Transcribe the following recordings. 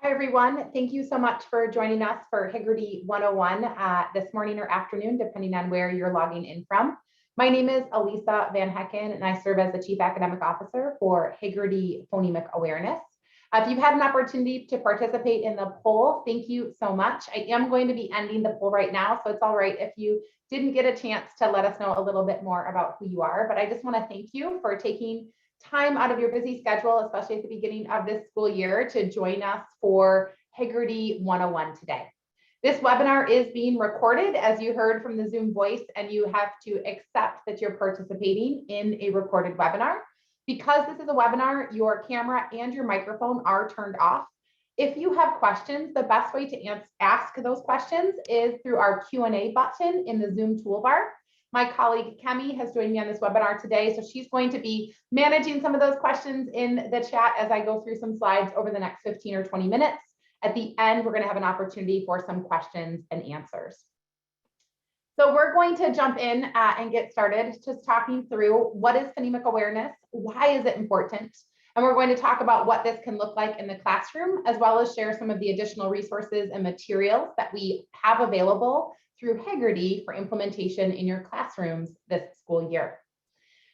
Hi, everyone. Thank you so much for joining us for Heggerty 101 this morning or afternoon, depending on where you're logging in from. My name is Alisa Van Hecken, and I serve as the Chief Academic Officer for Heggerty Phonemic Awareness. If you've had an opportunity to participate in the poll, thank you so much. I am going to be ending the poll right now, so it's all right if you didn't get a chance to let us know a little bit more about who you are, but I just want to thank you for taking time out of your busy schedule, especially at the beginning of this school year, to join us for Heggerty 101 today. This webinar is being recorded, as you heard from the Zoom voice, and you have to accept that you're participating in a recorded webinar. Because this is a webinar, your camera and your microphone are turned off. If you have questions, the best way to ask those questions is through our Q&A button in the Zoom toolbar. My colleague Kemi has joined me on this webinar today, so she's going to be managing some of those questions in the chat as I go through some slides over the next 15 or 20 minutes. At the end, we're going to have an opportunity for some questions and answers. So we're going to jump in and get started just talking through what is phonemic awareness, why is it important, and we're going to talk about what this can look like in the classroom, as well as share some of the additional resources and materials that we have available through Heggerty for implementation in your classrooms this school year.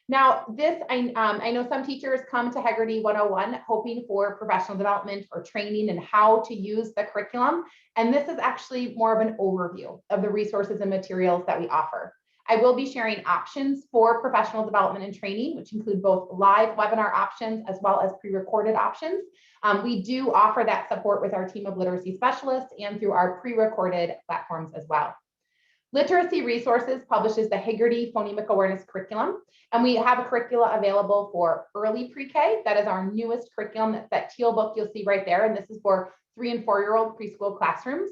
Now, I know some teachers come to Heggerty 101 hoping for professional development or training and how to use the curriculum. And this is actually more of an overview of the resources and materials that we offer. I will be sharing options for professional development and training, which include both live webinar options as well as pre-recorded options. We do offer that support with our team of literacy specialists and through our pre-recorded platforms as well. Literacy Resources publishes the Heggerty Phonemic Awareness Curriculum, and we have a curricula available for early pre-K. That is our newest curriculum. That's that teal book you'll see right there, and this is for 3- and 4-year-old preschool classrooms.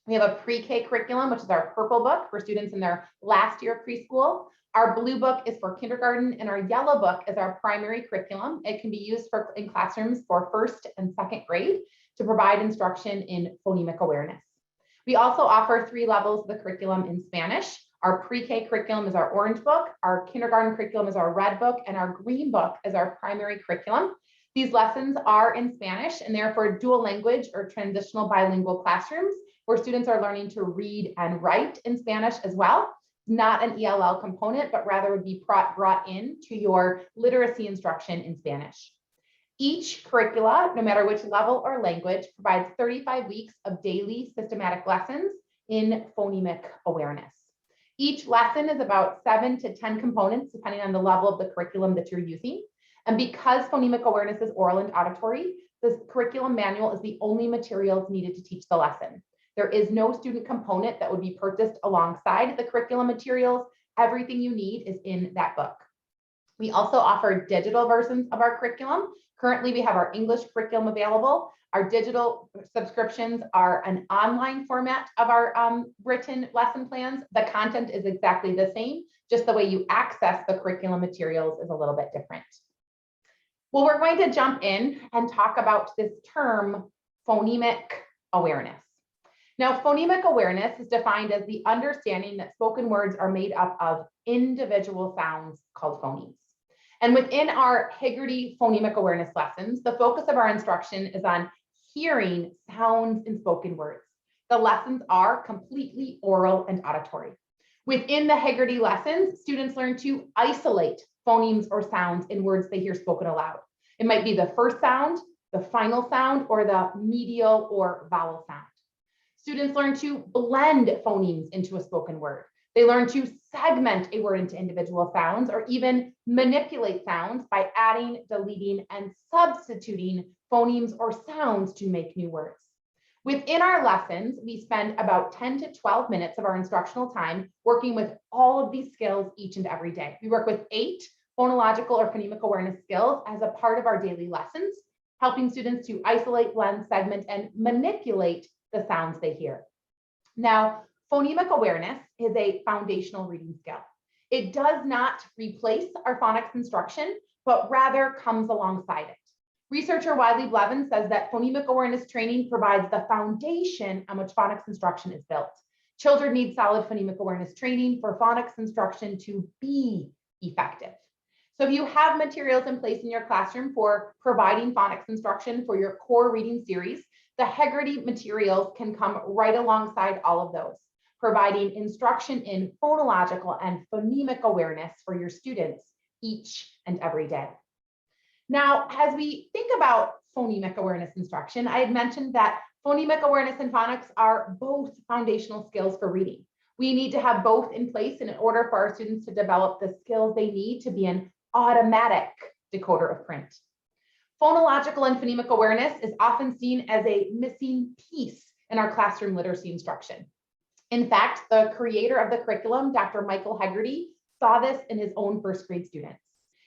We have a pre-K curriculum, which is our purple book for students in their last year of preschool. Our blue book is for kindergarten, and our yellow book is our primary curriculum. It can be used in classrooms for 1st and 2nd grade to provide instruction in phonemic awareness. We also offer 3 levels of the curriculum in Spanish. Our pre-K curriculum is our orange book, our kindergarten curriculum is our red book, and our green book is our primary curriculum. These lessons are in Spanish, and they're for dual language or transitional bilingual classrooms where students are learning to read and write in Spanish as well. Not an ELL component, but rather would be brought in to your literacy instruction in Spanish. Each curricula, no matter which level or language, provides 35 weeks of daily systematic lessons in phonemic awareness. Each lesson is about 7 to 10 components, depending on the level of the curriculum that you're using. And because phonemic awareness is oral and auditory, this curriculum manual is the only materials needed to teach the lesson. There is no student component that would be purchased alongside the curriculum materials. Everything you need is in that book. We also offer digital versions of our curriculum. Currently, we have our English curriculum available. Our digital subscriptions are an online format of our written lesson plans. The content is exactly the same, just the way you access the curriculum materials is a little bit different. Well, we're going to jump in and talk about this term, phonemic awareness. Now, phonemic awareness is defined as the understanding that spoken words are made up of individual sounds called phonemes. And within our Heggerty phonemic awareness lessons, the focus of our instruction is on hearing sounds in spoken words. The lessons are completely oral and auditory. Within the Heggerty lessons, students learn to isolate phonemes or sounds in words they hear spoken aloud. It might be the first sound, the final sound, or the medial or vowel sound. Students learn to blend phonemes into a spoken word. They learn to segment a word into individual sounds or even manipulate sounds by adding, deleting, and substituting phonemes or sounds to make new words. Within our lessons, we spend about 10 to 12 minutes of our instructional time working with all of these skills each and every day. We work with 8 phonological or phonemic awareness skills as a part of our daily lessons, helping students to isolate, blend, segment, and manipulate the sounds they hear. Now, phonemic awareness is a foundational reading skill. It does not replace our phonics instruction, but rather comes alongside it. Researcher Wiley Blevins says that phonemic awareness training provides the foundation on which phonics instruction is built. Children need solid phonemic awareness training for phonics instruction to be effective. So if you have materials in place in your classroom for providing phonics instruction for your core reading series, The Heggerty materials can come right alongside all of those, providing instruction in phonological and phonemic awareness for your students each and every day. Now, as we think about phonemic awareness instruction, I had mentioned that phonemic awareness and phonics are both foundational skills for reading. We need to have both in place in order for our students to develop the skills they need to be an automatic decoder of print. Phonological and phonemic awareness is often seen as a missing piece in our classroom literacy instruction. In fact, the creator of the curriculum, Dr. Michael Heggerty, saw this in his own first grade students.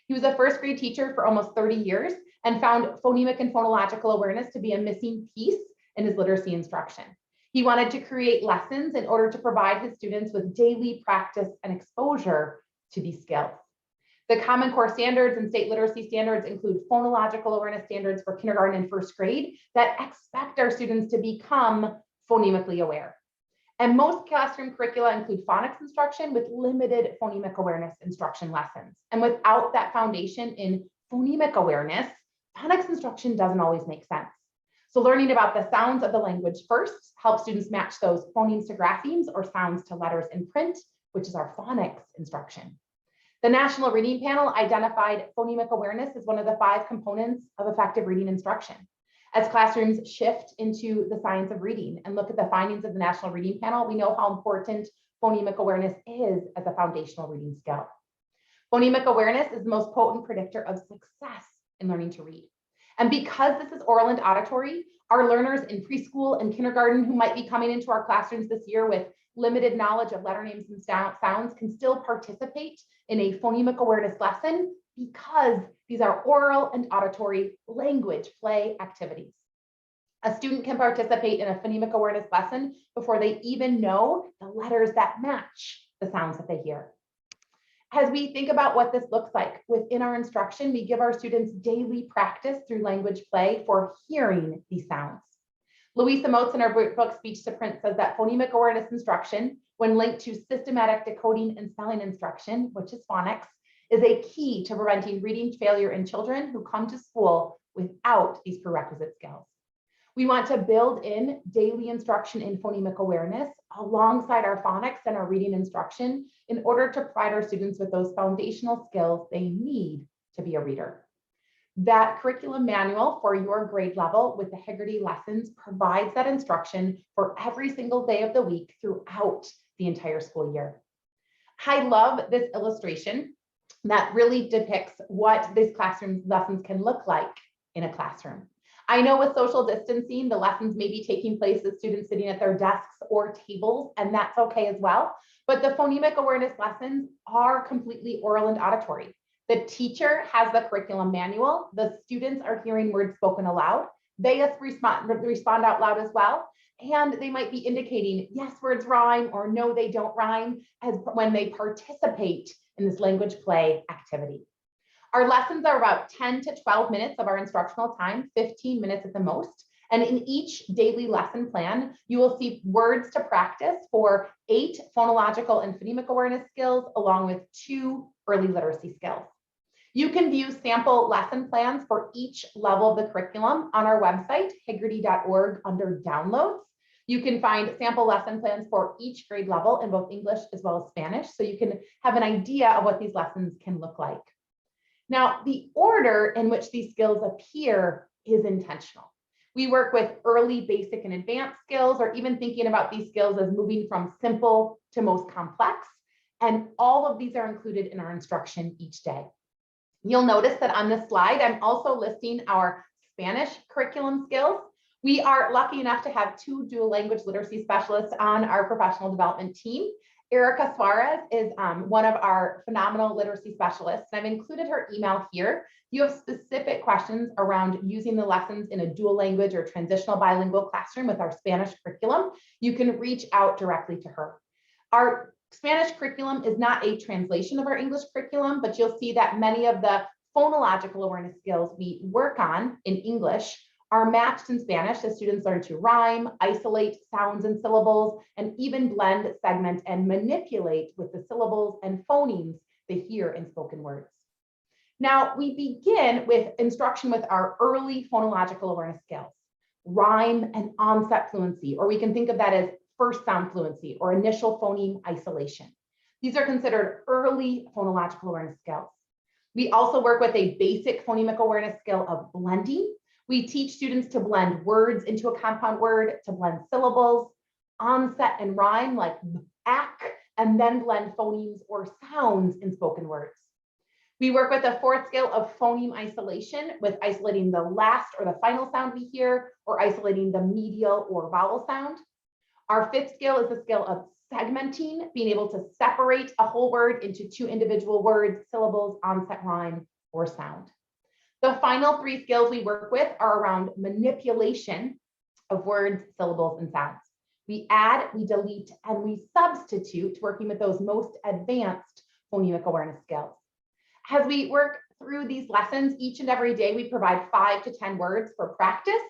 He was a first grade teacher for almost 30 years and found phonemic and phonological awareness to be a missing piece in his literacy instruction. He wanted to create lessons in order to provide his students with daily practice and exposure to these skills. The Common Core standards and state literacy standards include phonological awareness standards for kindergarten and first grade that expect our students to become phonemically aware. And most classroom curricula include phonics instruction with limited phonemic awareness instruction lessons. And without that foundation in phonemic awareness, phonics instruction doesn't always make sense. So learning about the sounds of the language first helps students match those phonemes to graphemes or sounds to letters in print, which is our phonics instruction. The National Reading Panel identified phonemic awareness as one of the 5 components of effective reading instruction. As classrooms shift into the science of reading and look at the findings of the National Reading Panel, we know how important phonemic awareness is as a foundational reading skill. Phonemic awareness is the most potent predictor of success in learning to read. And because this is oral and auditory, our learners in preschool and kindergarten who might be coming into our classrooms this year with limited knowledge of letter names and sounds can still participate in a phonemic awareness lesson because these are oral and auditory language play activities. A student can participate in a phonemic awareness lesson before they even know the letters that match the sounds that they hear. As we think about what this looks like within our instruction, we give our students daily practice through language play for hearing these sounds. Louisa Moats in her book Speech to Print says that phonemic awareness instruction, when linked to systematic decoding and spelling instruction, which is phonics, is a key to preventing reading failure in children who come to school without these prerequisite skills. We want to build in daily instruction in phonemic awareness alongside our phonics and our reading instruction in order to provide our students with those foundational skills they need to be a reader. That curriculum manual for your grade level with the Heggerty lessons provides that instruction for every single day of the week throughout the entire school year. I love this illustration that really depicts what these classroom lessons can look like in a classroom. I know with social distancing, the lessons may be taking place with students sitting at their desks or tables, and that's okay as well. But the phonemic awareness lessons are completely oral and auditory. The teacher has the curriculum manual. The students are hearing words spoken aloud. They respond out loud as well. And they might be indicating, yes, words rhyme, or no, they don't rhyme, as when they participate in this language play activity. Our lessons are about 10 to 12 minutes of our instructional time, 15 minutes at the most. And in each daily lesson plan, you will see words to practice for 8 phonological and phonemic awareness skills, along with 2 early literacy skills. You can view sample lesson plans for each level of the curriculum on our website, heggerty.org, under downloads. You can find sample lesson plans for each grade level in both English as well as Spanish, so you can have an idea of what these lessons can look like. Now, the order in which these skills appear is intentional. We work with early, basic, and advanced skills, or even thinking about these skills as moving from simple to most complex. And all of these are included in our instruction each day. You'll notice that on this slide, I'm also listing our Spanish curriculum skills. We are lucky enough to have 2 dual language literacy specialists on our professional development team. Erica Suarez is one of our phenomenal literacy specialists, and I've included her email here. If you have specific questions around using the lessons in a dual language or transitional bilingual classroom with our Spanish curriculum, you can reach out directly to her. Our Spanish curriculum is not a translation of our English curriculum, but you'll see that many of the phonological awareness skills we work on in English are matched in Spanish as students learn to rhyme, isolate sounds and syllables, and even blend, segment, and manipulate with the syllables and phonemes they hear in spoken words. Now, we begin with instruction with our early phonological awareness skills. rhyme and onset fluency, or we can think of that as first sound fluency or initial phoneme isolation. These are considered early phonological awareness skills. We also work with a basic phonemic awareness skill of blending. We teach students to blend words into a compound word, to blend syllables, onset and rhyme like ak, and then blend phonemes or sounds in spoken words. We work with a fourth skill of phoneme isolation, with isolating the last or the final sound we hear, or isolating the medial or vowel sound. Our fifth skill is the skill of segmenting, being able to separate a whole word into two individual words, syllables, onset, rhyme, or sound. The final three skills we work with are around manipulation of words, syllables, and sounds. We add, we delete, and we substitute, working with those most advanced phonemic awareness skills. As we work through these lessons, each and every day, we provide 5 to 10 words for practice,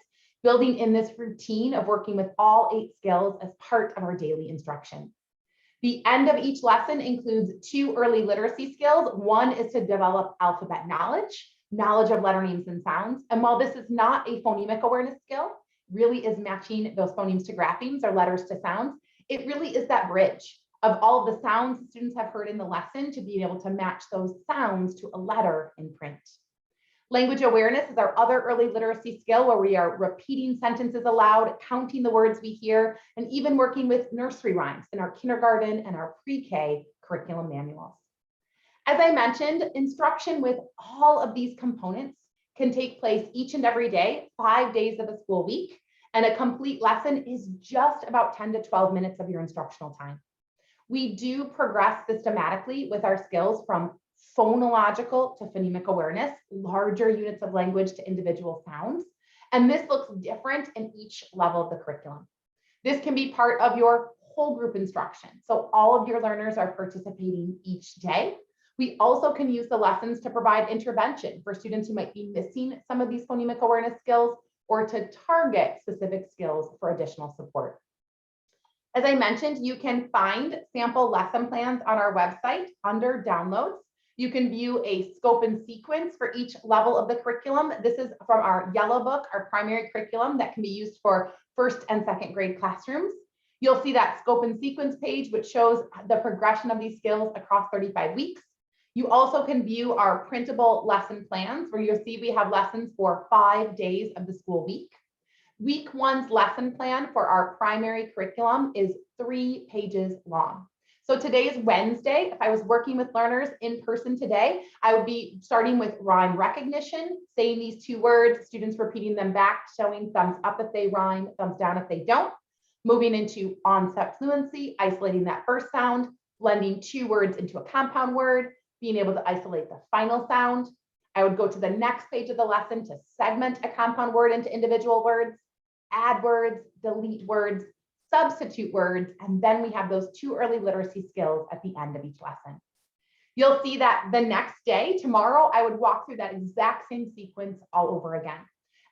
building in this routine of working with all 8 skills as part of our daily instruction. The end of each lesson includes 2 early literacy skills. One is to develop alphabet knowledge of letter names and sounds. And while this is not a phonemic awareness skill, really is matching those phonemes to graphemes or letters to sounds, it really is that bridge of all of the sounds students have heard in the lesson to being able to match those sounds to a letter in print. Language awareness is our other early literacy skill, where we are repeating sentences aloud, counting the words we hear, and even working with nursery rhymes in our kindergarten and our pre-K curriculum manuals. As I mentioned, instruction with all of these components can take place each and every day, 5 days of a school week, and a complete lesson is just about 10 to 12 minutes of your instructional time. We do progress systematically with our skills from phonological to phonemic awareness, larger units of language to individual sounds. And this looks different in each level of the curriculum. This can be part of your whole group instruction. So all of your learners are participating each day. We also can use the lessons to provide intervention for students who might be missing some of these phonemic awareness skills, or to target specific skills for additional support. As I mentioned, you can find sample lesson plans on our website under downloads. You can view a scope and sequence for each level of the curriculum. This is from our yellow book, our primary curriculum that can be used for 1st and 2nd grade classrooms. You'll see that scope and sequence page, which shows the progression of these skills across 35 weeks. You also can view our printable lesson plans, where you'll see we have lessons for 5 days of the school week. Week 1's lesson plan for our primary curriculum is 3 pages long. So today is Wednesday. If I was working with learners in person today, I would be starting with rhyme recognition, saying these 2 words, students repeating them back, showing thumbs up if they rhyme, thumbs down if they don't. Moving into onset fluency, isolating that first sound, blending 2 words into a compound word, being able to isolate the final sound. I would go to the next page of the lesson to segment a compound word into individual words, add words, delete words, substitute words, and then we have those 2 early literacy skills at the end of each lesson. You'll see that the next day, tomorrow, I would walk through that exact same sequence all over again.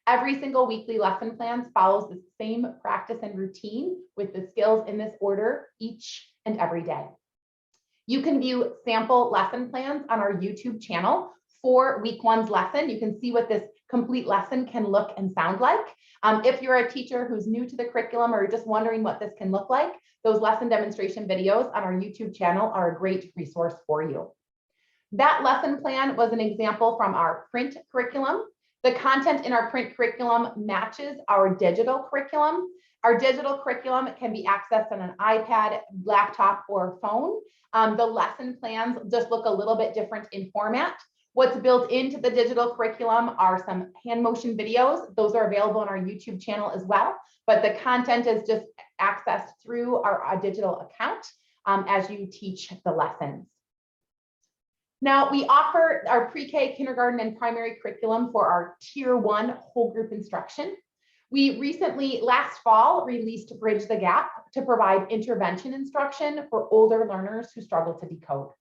Every single weekly lesson plan follows the same practice and routine with the skills in this order each and every day. You can view sample lesson plans on our YouTube channel for week 1's lesson. You can see what this complete lesson can look and sound like. If you're a teacher who's new to the curriculum or just wondering what this can look like, those lesson demonstration videos on our YouTube channel are a great resource for you. That lesson plan was an example from our print curriculum. The content in our print curriculum matches our digital curriculum. Our digital curriculum can be accessed on an iPad, laptop, or phone. The lesson plans just look a little bit different in format. What's built into the digital curriculum are some hand motion videos. Those are available on our YouTube channel as well, but the content is just accessed through our digital account as you teach the lessons. Now, we offer our pre-K, kindergarten, and primary curriculum for our Tier 1 whole group instruction. We recently, last fall, released Bridge the Gap to provide intervention instruction for older learners who struggle to decode.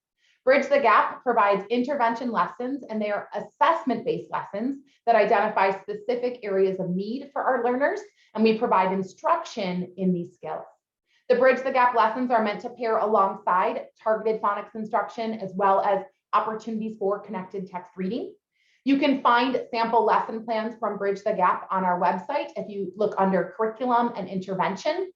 Bridge the Gap provides intervention lessons, and they are assessment-based lessons that identify specific areas of need for our learners, and we provide instruction in these skills. The Bridge the Gap lessons are meant to pair alongside targeted phonics instruction, as well as opportunities for connected text reading. You can find sample lesson plans from Bridge the Gap on our website if you look under curriculum and intervention.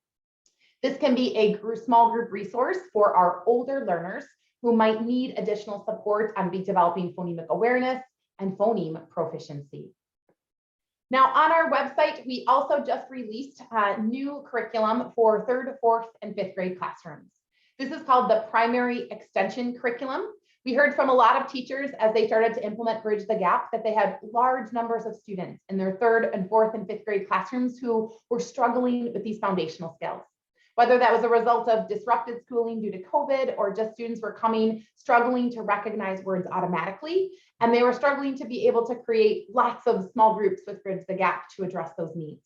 This can be a small group resource for our older learners who might need additional support on developing phonemic awareness and phoneme proficiency. Now, on our website, we also just released new curriculum for 3rd, 4th, and 5th grade classrooms. This is called the Primary Extension Curriculum. We heard from a lot of teachers as they started to implement Bridge the Gap that they had large numbers of students in their 3rd and 4th and 5th grade classrooms who were struggling with these foundational skills. Whether that was a result of disrupted schooling due to COVID or just students were struggling to recognize words automatically, and they were struggling to be able to create lots of small groups with Bridge the Gap to address those needs.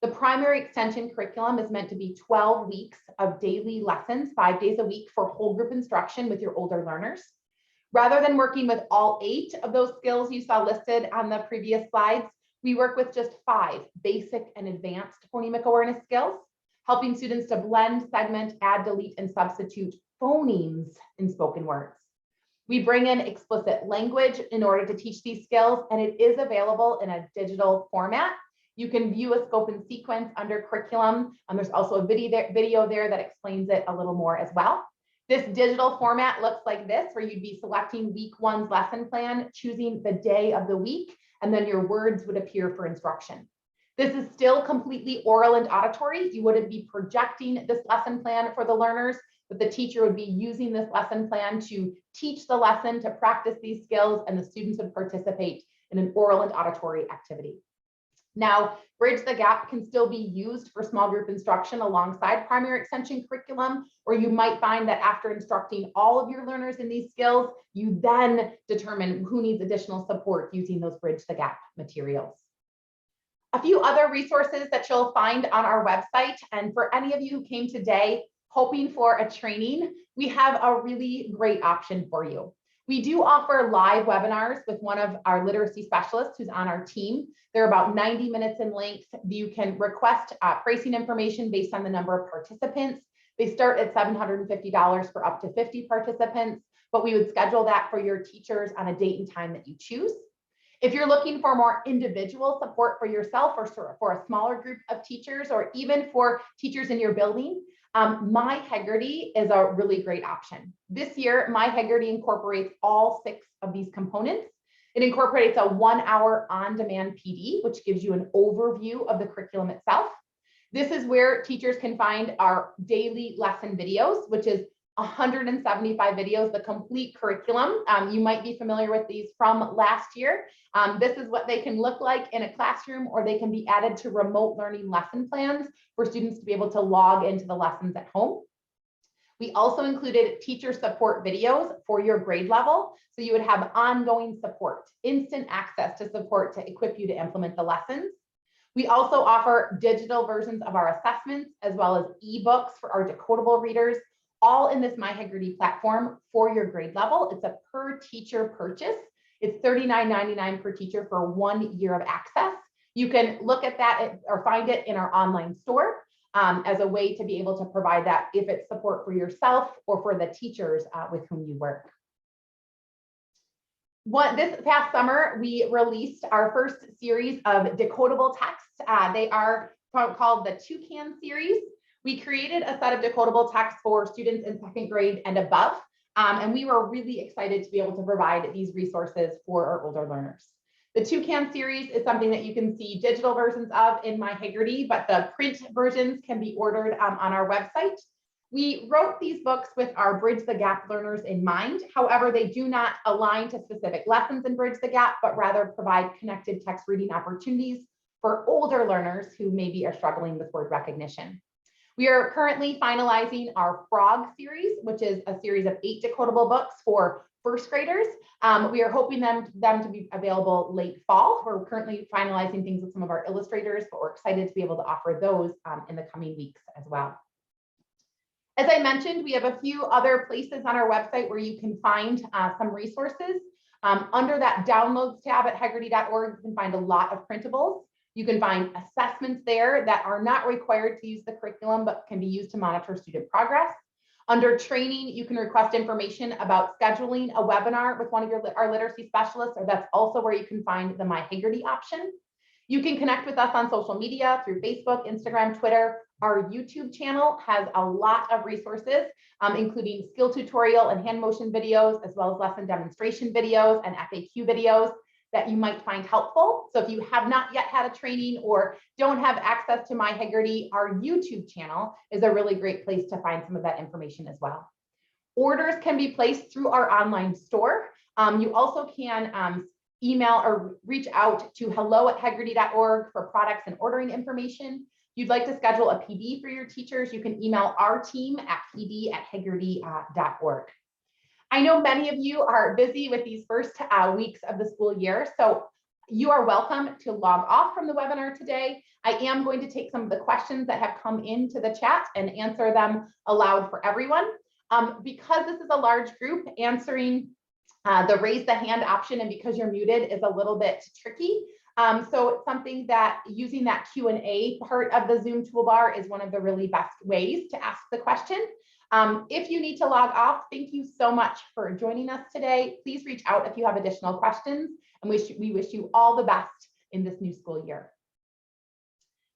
The primary extension curriculum is meant to be 12 weeks of daily lessons, 5 days a week for whole group instruction with your older learners. Rather than working with all 8 of those skills you saw listed on the previous slides, we work with just 5 basic and advanced phonemic awareness skills, helping students to blend, segment, add, delete, and substitute phonemes in spoken words. We bring in explicit language in order to teach these skills, and it is available in a digital format. You can view a scope and sequence under curriculum, and there's also a video there that explains it a little more as well. This digital format looks like this, where you'd be selecting week 1's lesson plan, choosing the day of the week, and then your words would appear for instruction. This is still completely oral and auditory. You wouldn't be projecting this lesson plan for the learners, but the teacher would be using this lesson plan to teach the lesson, to practice these skills, and the students would participate in an oral and auditory activity. Now, Bridge the Gap can still be used for small group instruction alongside primary extension curriculum, or you might find that after instructing all of your learners in these skills, you then determine who needs additional support using those Bridge the Gap materials. A few other resources that you'll find on our website, and for any of you who came today hoping for a training, we have a really great option for you. We do offer live webinars with one of our literacy specialists who's on our team. They're about 90 minutes in length. You can request pricing information based on the number of participants. They start at $750 for up to 50 participants, but we would schedule that for your teachers on a date and time that you choose. If you're looking for more individual support for yourself or for a smaller group of teachers, or even for teachers in your building, My Heggerty is a really great option. This year, My Heggerty incorporates all 6 of these components. It incorporates a 1-hour on-demand PD, which gives you an overview of the curriculum itself. This is where teachers can find our daily lesson videos, which is 175 videos, the complete curriculum. You might be familiar with these from last year. This is what they can look like in a classroom, or they can be added to remote learning lesson plans for students to be able to log into the lessons at home. We also included teacher support videos for your grade level. So you would have ongoing support, instant access to support to equip you to implement the lessons. We also offer digital versions of our assessments, as well as ebooks for our decodable readers, all in this My Heggerty platform for your grade level. It's a per teacher purchase. It's $39.99 per teacher for 1 year of access. You can look at that or find it in our online store as a way to be able to provide that if it's support for yourself or for the teachers with whom you work. This past summer, we released our first series of decodable texts. They are called the Toucan series. We created a set of decodable texts for students in 2nd grade and above, and we were really excited to be able to provide these resources for our older learners. The Toucan series is something that you can see digital versions of in My Heggerty, but the print versions can be ordered on our website. We wrote these books with our Bridge the Gap learners in mind. However, they do not align to specific lessons in Bridge the Gap, but rather provide connected text reading opportunities for older learners who maybe are struggling with word recognition. We are currently finalizing our Frog series, which is a series of 8 decodable books for 1st graders. We are hoping them to be available late fall. We're currently finalizing things with some of our illustrators, but we're excited to be able to offer those in the coming weeks as well. As I mentioned, we have a few other places on our website where you can find some resources. Under that downloads tab at heggerty.org, you can find a lot of printables. You can find assessments there that are not required to use the curriculum, but can be used to monitor student progress. Under training, you can request information about scheduling a webinar with one of our literacy specialists, or that's also where you can find the My Heggerty option. You can connect with us on social media through Facebook, Instagram, Twitter. Our YouTube channel has a lot of resources, including skill tutorial and hand motion videos, as well as lesson demonstration videos and FAQ videos that you might find helpful. So if you have not yet had a training or don't have access to My Heggerty, our YouTube channel is a really great place to find some of that information as well. Orders can be placed through our online store. You also can email or reach out to hello@heggerty.org for products and ordering information. If you'd like to schedule a PD for your teachers, you can email our team at pd@heggerty.org. I know many of you are busy with these first weeks of the school year, so you are welcome to log off from the webinar today. I am going to take some of the questions that have come into the chat and answer them aloud for everyone. Because this is a large group, answering the raise the hand option and because you're muted is a little bit tricky. So it's something that using that Q&A part of the Zoom toolbar is one of the really best ways to ask the question. If you need to log off, thank you so much for joining us today. Please reach out if you have additional questions, and we wish you all the best in this new school year.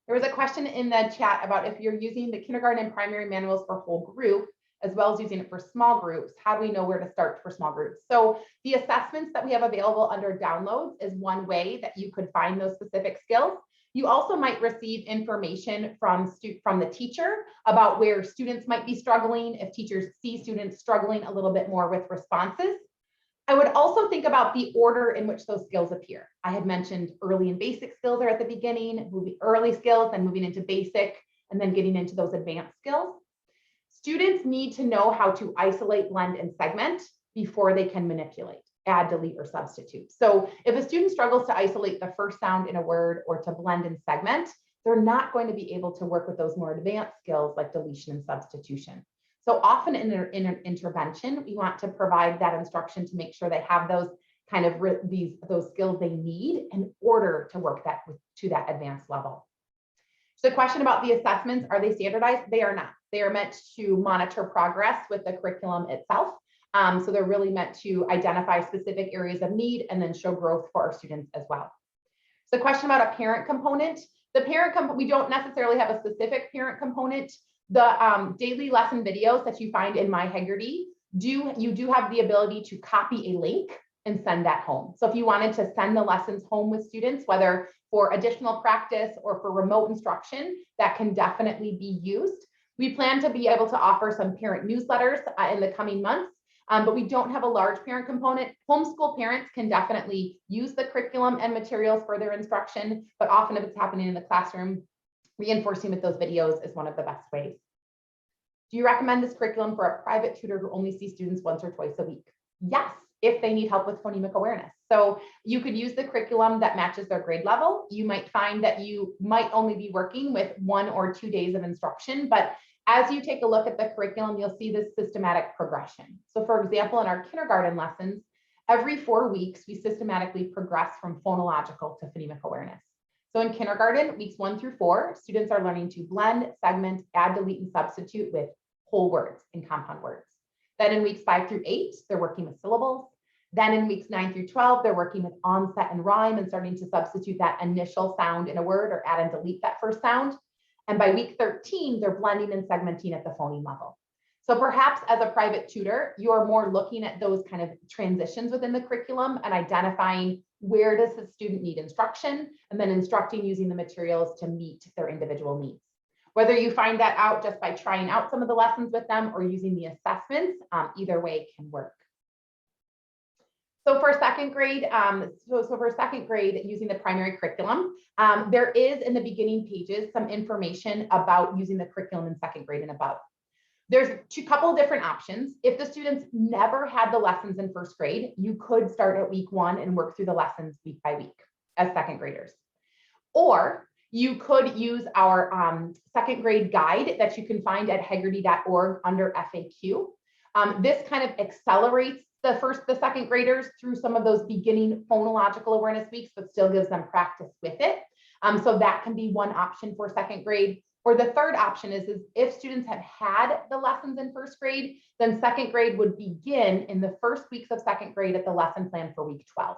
There was a question in the chat about if you're using the kindergarten and primary manuals for whole group, as well as using it for small groups, how do we know where to start for small groups? So the assessments that we have available under downloads is one way that you could find those specific skills. You also might receive information from the teacher about where students might be struggling, if teachers see students struggling a little bit more with responses. I would also think about the order in which those skills appear. I had mentioned early and basic skills are at the beginning, early skills, then moving into basic, and then getting into those advanced skills. Students need to know how to isolate, blend, and segment before they can manipulate, add, delete, or substitute. So if a student struggles to isolate the first sound in a word or to blend and segment, they're not going to be able to work with those more advanced skills like deletion and substitution. So often in an intervention, we want to provide that instruction to make sure they have those kind of those skills they need in order to work that to that advanced level. So the question about the assessments, are they standardized? They are not. They are meant to monitor progress with the curriculum itself. So they're really meant to identify specific areas of need and then show growth for our students as well. So the question about a parent component, the parent component, we don't necessarily have a specific parent component. The daily lesson videos that you find in My Heggerty, you do have the ability to copy a link and send that home. So if you wanted to send the lessons home with students, whether for additional practice or for remote instruction, that can definitely be used. We plan to be able to offer some parent newsletters in the coming months, but we don't have a large parent component. Homeschool parents can definitely use the curriculum and materials for their instruction, but often if it's happening in the classroom, reinforcing with those videos is one of the best ways. Do you recommend this curriculum for a private tutor who only sees students once or twice a week? Yes, if they need help with phonemic awareness. So you could use the curriculum that matches their grade level. You might find that you might only be working with 1 or 2 days of instruction, but as you take a look at the curriculum, you'll see this systematic progression. So for example, in our kindergarten lessons, every 4 weeks, we systematically progress from phonological to phonemic awareness. So in kindergarten, weeks 1 through 4, students are learning to blend, segment, add, delete, and substitute with whole words and compound words. Then in weeks 5 through 8, they're working with syllables. Then in weeks 9 through 12, they're working with onset and rhyme and starting to substitute that initial sound in a word or add and delete that first sound. And by week 13, they're blending and segmenting at the phoneme level. So perhaps as a private tutor, you're more looking at those kind of transitions within the curriculum and identifying where does the student need instruction, and then instructing using the materials to meet their individual needs. Whether you find that out just by trying out some of the lessons with them or using the assessments, either way can work. So for second grade, using the primary curriculum, there is in the beginning pages some information about using the curriculum in second grade and above. There's a couple of different options. If the students never had the lessons in first grade, you could start at week 1 and work through the lessons week by week as second graders. Or you could use our second grade guide that you can find at heggerty.org under FAQ. This kind of accelerates the second graders through some of those beginning phonological awareness weeks, but still gives them practice with it. So that can be one option for second grade. Or the third option is if students have had the lessons in first grade, then second grade would begin in the first weeks of second grade at the lesson plan for week 12.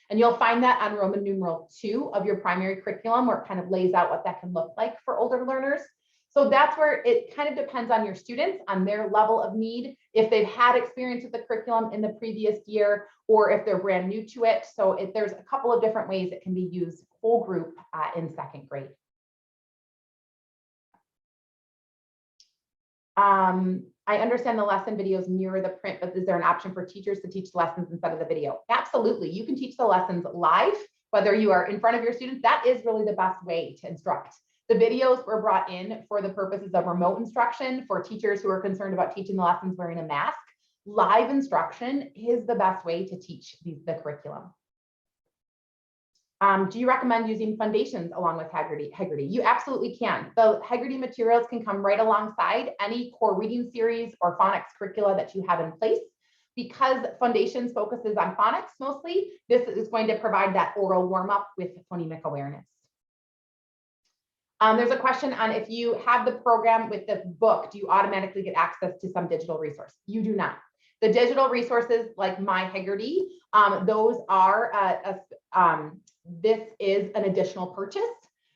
And you'll find that on Roman numeral 2 of your primary curriculum, where it kind of lays out what that can look like for older learners. So that's where it kind of depends on your students, on their level of need, if they've had experience with the curriculum in the previous year, or if they're brand new to it. So there's a couple of different ways it can be used whole group in second grade. I understand the lesson videos mirror the print, but is there an option for teachers to teach lessons instead of the video? Absolutely. You can teach the lessons live, whether you are in front of your students. That is really the best way to instruct. The videos were brought in for the purposes of remote instruction for teachers who are concerned about teaching the lessons wearing a mask. Live instruction is the best way to teach the curriculum. Do you recommend using foundations along with Heggerty? You absolutely can. The Heggerty materials can come right alongside any core reading series or phonics curricula that you have in place. Because foundations focuses on phonics mostly, this is going to provide that oral warm-up with phonemic awareness. There's a question on if you have the program with the book, do you automatically get access to some digital resource? You do not. The digital resources like My Heggerty, those are this is an additional purchase.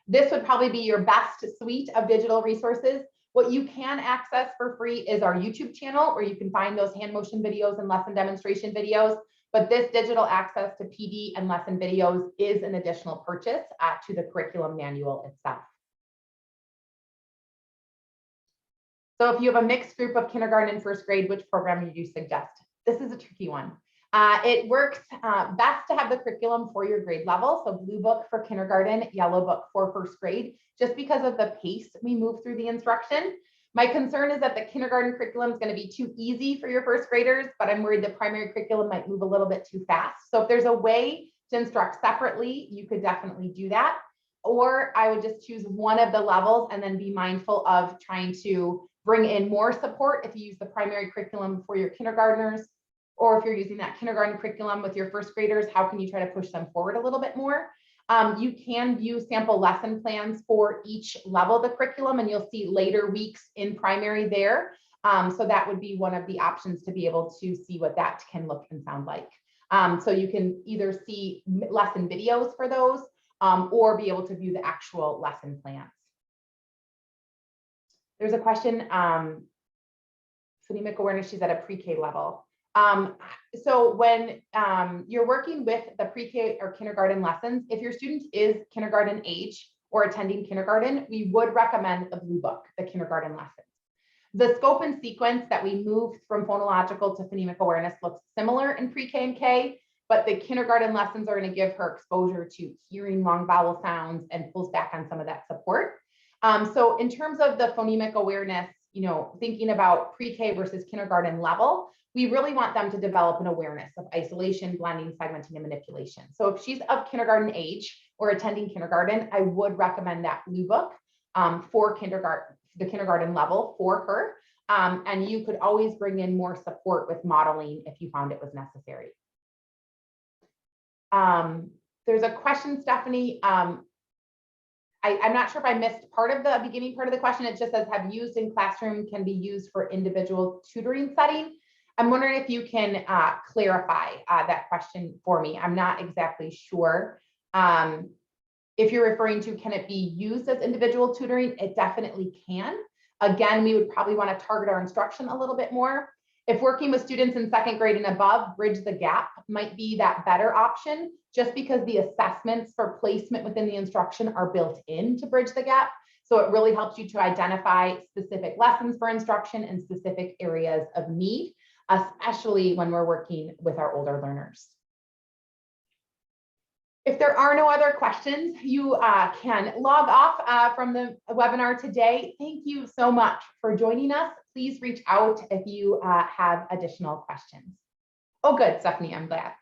This would probably be your best suite of digital resources. What you can access for free is our YouTube channel, where you can find those hand motion videos and lesson demonstration videos. But this digital access to PD and lesson videos is an additional purchase to the curriculum manual itself. So if you have a mixed group of kindergarten and first grade, which program would you suggest? This is a tricky one. It works best to have the curriculum for your grade level. So blue book for kindergarten, yellow book for first grade, just because of the pace we move through the instruction. My concern is that the kindergarten curriculum is going to be too easy for your first graders, but I'm worried the primary curriculum might move a little bit too fast. So if there's a way to instruct separately, you could definitely do that. Or I would just choose one of the levels and then be mindful of trying to bring in more support if you use the primary curriculum for your kindergartners. Or if you're using that kindergarten curriculum with your first graders, how can you try to push them forward a little bit more? You can view sample lesson plans for each level of the curriculum, and you'll see later weeks in primary there. So that would be one of the options to be able to see what that can look and sound like. So you can either see lesson videos for those or be able to view the actual lesson plans. There's a question, phonemic awareness, she's at a pre-K level. So when you're working with the pre-K or kindergarten lessons, if your student is kindergarten age or attending kindergarten, we would recommend the blue book, the kindergarten lessons. The scope and sequence that we moved from phonological to phonemic awareness looks similar in pre-K and K, but the kindergarten lessons are going to give her exposure to hearing long vowel sounds and pulls back on some of that support. So in terms of the phonemic awareness, thinking about pre-K versus kindergarten level, we really want them to develop an awareness of isolation, blending, segmenting, and manipulation. So if she's of kindergarten age or attending kindergarten, I would recommend that blue book for kindergarten, the kindergarten level for her. And you could always bring in more support with modeling if you found it was necessary. There's a question, Stephanie. I'm not sure if I missed part of the beginning part of the question. It just says, have used in classroom can be used for individual tutoring setting. I'm wondering if you can clarify that question for me. I'm not exactly sure. If you're referring to, can it be used as individual tutoring? It definitely can. Again, we would probably want to target our instruction a little bit more. If working with students in second grade and above, Bridge the Gap might be that better option, just because the assessments for placement within the instruction are built into Bridge the Gap. So it really helps you to identify specific lessons for instruction and specific areas of need, especially when we're working with our older learners. If there are no other questions, you can log off from the webinar today. Thank you so much for joining us. Please reach out if you have additional questions. Oh, good, Stephanie, I'm glad.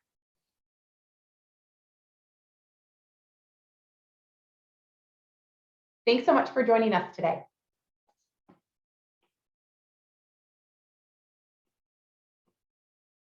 Thanks so much for joining us today.